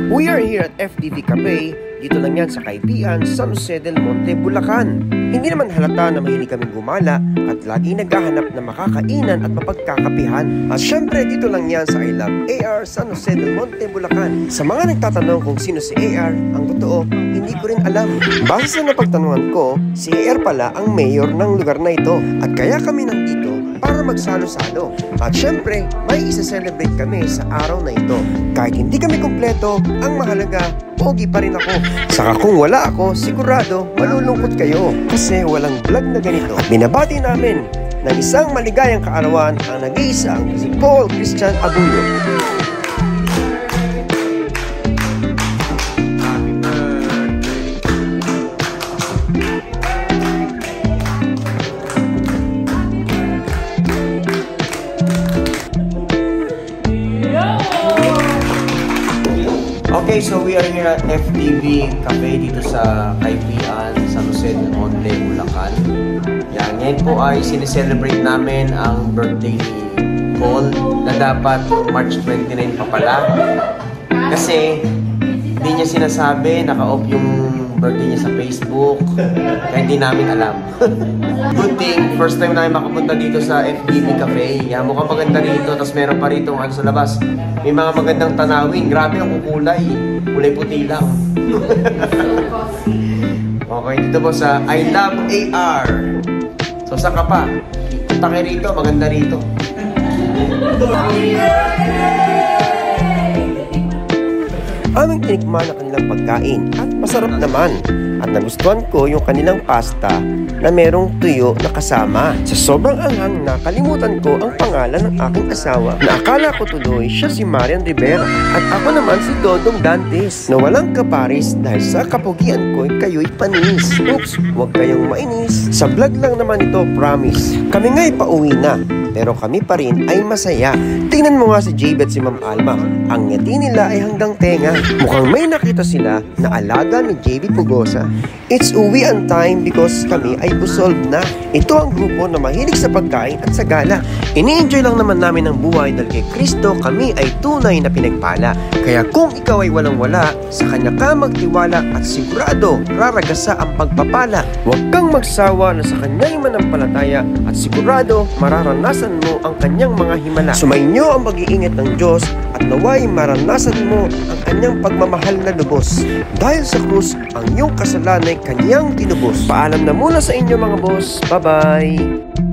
We are here at FDV Cafe. Dito lang yan sa Kaibian, San Jose del Monte, Bulacan. Hindi naman halata na mahilig kaming gumala at lagi naghahanap na makakainan at mapagkakapihan. At syempre dito lang yan sa I Love AR San Jose del Monte, Bulacan. Sa mga nagtatanong kung sino si AR, ang totoo, hindi ko rin alam. Base sa napagtanungan ko, si AR pala ang mayor ng lugar na ito. At kaya kami nandito para magsalo-salo. At syempre, may isa-celebrate kami sa araw na ito. Kahit hindi kami kumpleto, ang mahalaga, pogi pa rin ako. Saka kung wala ako, sigurado malulungkot kayo kasi walang vlog na ganito. At binabati namin ng isang maligayang kaarawan ang nag-iisang si Paul Christian Abullo. Okay, so we are here at FDV Cafe dito sa Kaibian, San Jose del Monte, Bulacan. Yan, ngayon po ay sineselebrate namin ang birthday ni Paul na dapat March 29 pa pala. Kasi hindi niya sinasabi, naka-off yung birthday niya sa Facebook, kaya hindi namin alam. Good thing, first time namin makapunta dito sa FDV Cafe. Yan, mukhang maganda rito, tapos meron pa rito ano sa labas. May mga magandang tanawin. Grabe ang kukulay. Kulay puti lang. Okay, dito po sa I Love AR. So, saan ka pa? Punta kayo rito, maganda rito. Aming tinikman ang kanilang pagkain at masarap naman. At nagustuhan ko yung kanilang pasta na merong tuyo na kasama. Sa sobrang anghang, nakalimutan ko ang pangalan ng aking asawa na akala ko tuloy siya si Marian Rivera at ako naman si Dodong Dantes na walang kaparis dahil sa kapugian ko kayo'y panis. Oops, huwag kayong mainis. Sa vlog lang naman ito, promise. Kami nga'y pauwi na, pero kami pa rin ay masaya. Tingnan mo nga si JB at si Ma'am Alma. Ang ngiti nila ay hanggang tenga. Mukhang may nakita sila na alaga ni JB Pugosa. It's uwian time because kami ay busog na. Ito ang grupo na mahilig sa pagkain at sa gala. Ini-enjoy lang naman namin ang buhay dahil kay Kristo kami ay tunay na pinagpala. Kaya kung ikaw ay walang-wala, sa Kanya ka magtiwala at sigurado raragasa ang pagpapala. Huwag kang magsawa na sa Kanya'y manampalataya at sigurado mararanasan mo ang Kanyang mga himala. Sumainyo ang pag-iingat ng Diyos at naway maranasan mo ang Kanyang pagmamahal na lubos. Dahil sa krus, ang iyong kasalanan ay Kanyang tinubos. Paalam na muna sa inyo mga boss. Bye-bye!